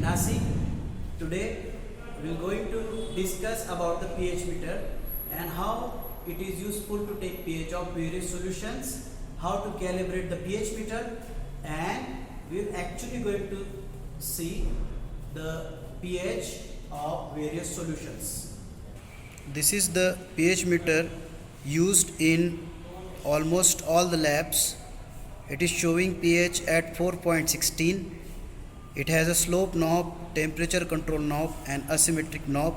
Nasik. Today we are going to discuss about the pH meter and how it is useful to take pH of various solutions, how to calibrate the pH meter, and we are actually going to see the pH of various solutions. This is the pH meter used in almost all the labs. It is showing pH at 4.16. It has a slope knob, temperature control knob and asymmetric knob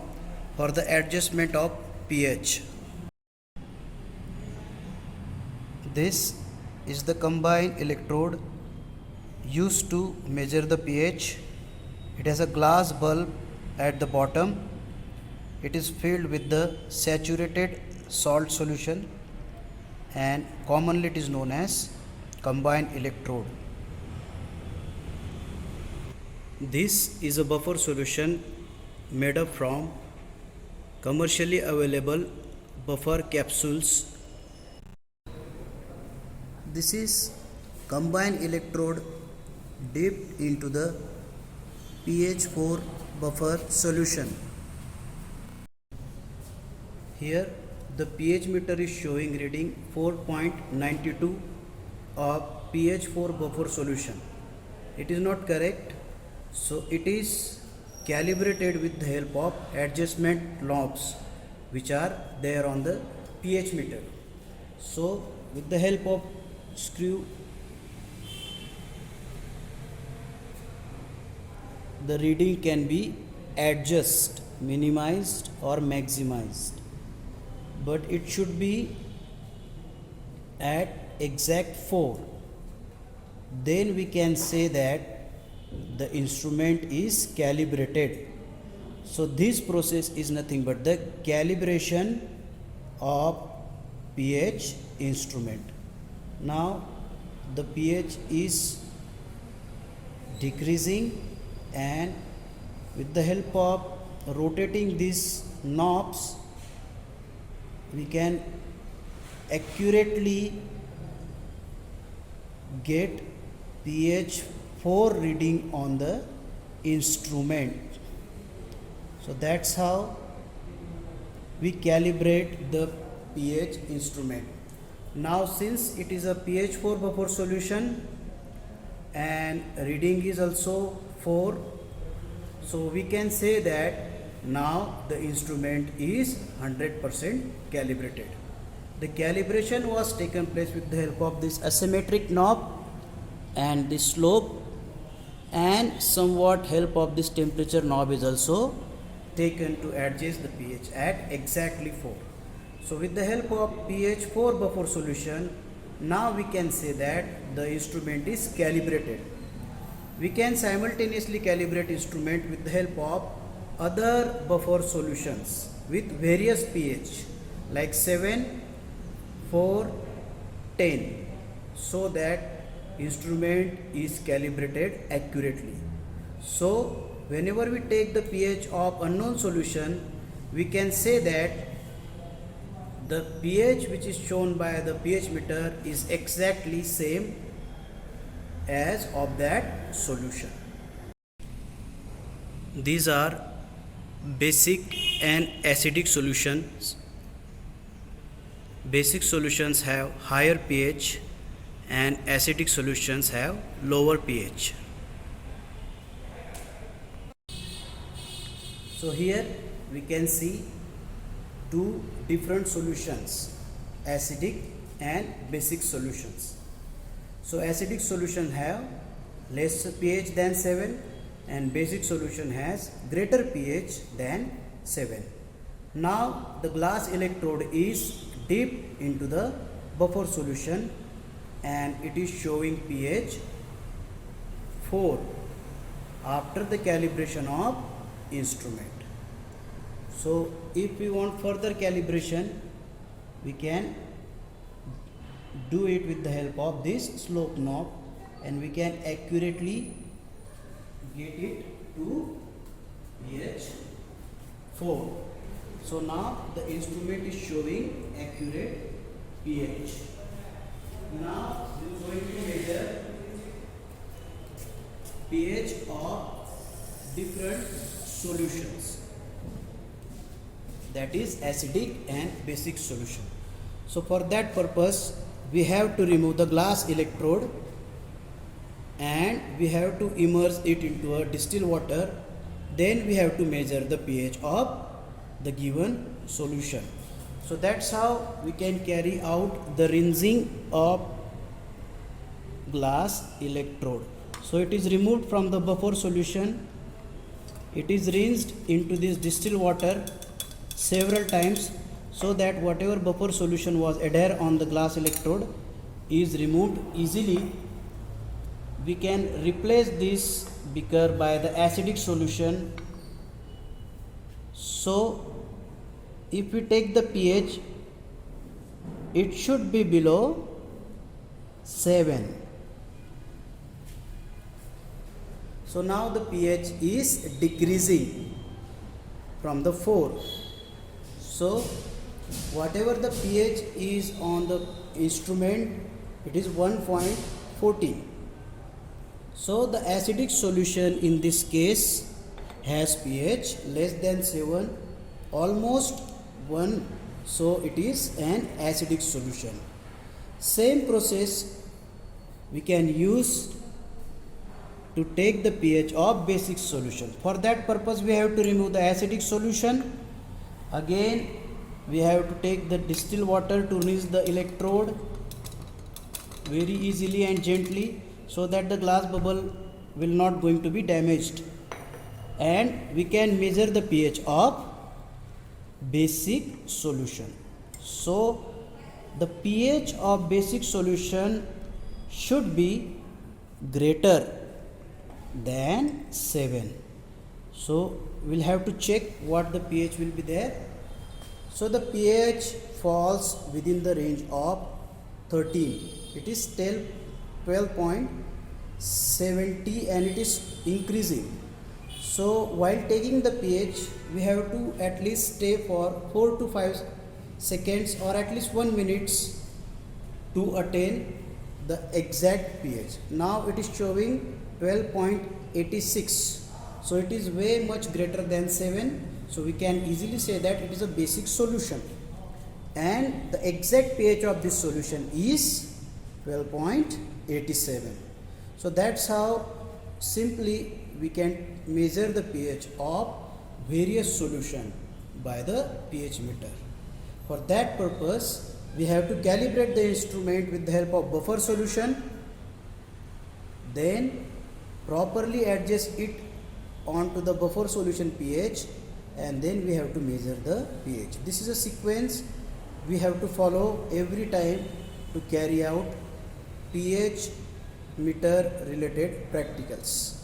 for the adjustment of pH. This is the combined electrode used to measure the pH. It has a glass bulb at the bottom. It is filled with the saturated salt solution and commonly it is known as combined electrode. This is a buffer solution made up from commercially available buffer capsules. This is combined electrode dipped into the pH 4 buffer solution. Here the pH meter is showing reading 4.92 of pH 4 buffer solution. It is not correct, so it is calibrated with the help of adjustment knobs which are there on the pH meter. So with the help of screw, the reading can be adjusted, minimized or maximized, but it should be at exact 4. Then we can say that the instrument is calibrated. So this process is nothing but the calibration of pH instrument. Now the pH is decreasing, and with the help of rotating these knobs we can accurately get pH 4 reading on the instrument. So that's how we calibrate the pH instrument. Now since it is a pH 4 buffer solution and reading is also 4, so we can say that now the instrument is 100% calibrated. The calibration was taken place with the help of this asymmetric knob and the slope, and somewhat help of this temperature knob is also taken to adjust the pH at exactly 4. So with the help of pH 4 buffer solution, now we can say that the instrument is calibrated. We can simultaneously calibrate instrument with the help of other buffer solutions with various pH like 7, 4, 10, so that instrument is calibrated accurately. So whenever we take the pH of unknown solution, we can say that the pH which is shown by the pH meter is exactly same as of that solution. These are basic and acidic solutions. Basic solutions have higher pH and acidic solutions have lower pH. So here we can see two different solutions, acidic and basic solutions. So acidic solution have less pH than 7 and basic solution has greater pH than 7. Now the glass electrode is dipped into the buffer solution and it is showing pH 4 after the calibration of instrument. So if we want further calibration, we can do it with the help of this slope knob and we can accurately get it to pH 4. So now the instrument is showing accurate pH. Now we are going to measure pH of different solutions, that is acidic and basic solution. So for that purpose we have to remove the glass electrode and we have to immerse it into a distilled water. Then we have to measure the pH of the given solution. So that's how we can carry out the rinsing of glass electrode. So it is removed from the buffer solution, it is rinsed into this distilled water several times so that whatever buffer solution was adhere on the glass electrode is removed easily. We can replace this beaker by the acidic solution. So if we take the pH, it should be below 7. So now the pH is decreasing from the 4. So whatever the pH is on the instrument, it is 1.14. So the acidic solution in this case has pH less than 7, almost 1. So it is an acidic solution. Same process we can use to take the pH of basic solution. For that purpose we have to remove the acidic solution. Again we have to take the distilled water to rinse the electrode very easily and gently so that the glass bubble will not going to be damaged, and we can measure the pH of basic solution. So the pH of basic solution should be greater than 7. So we'll have to check what the pH will be there. So the pH falls within the range of 13. It is 12.70 and it is increasing. So while taking the pH, we have to at least stay for 4 to 5 seconds or at least 1 minute to attain the exact pH. Now it is showing 12.86. So it is way much greater than 7. So we can easily say that it is a basic solution. And the exact pH of this solution is 12.87. So that's how simply we can measure the pH of various solution by the pH meter. For that purpose, we have to calibrate the instrument with the help of buffer solution, then properly adjust it onto the buffer solution pH, and then we have to measure the pH. This is a sequence we have to follow every time to carry out pH meter related practicals.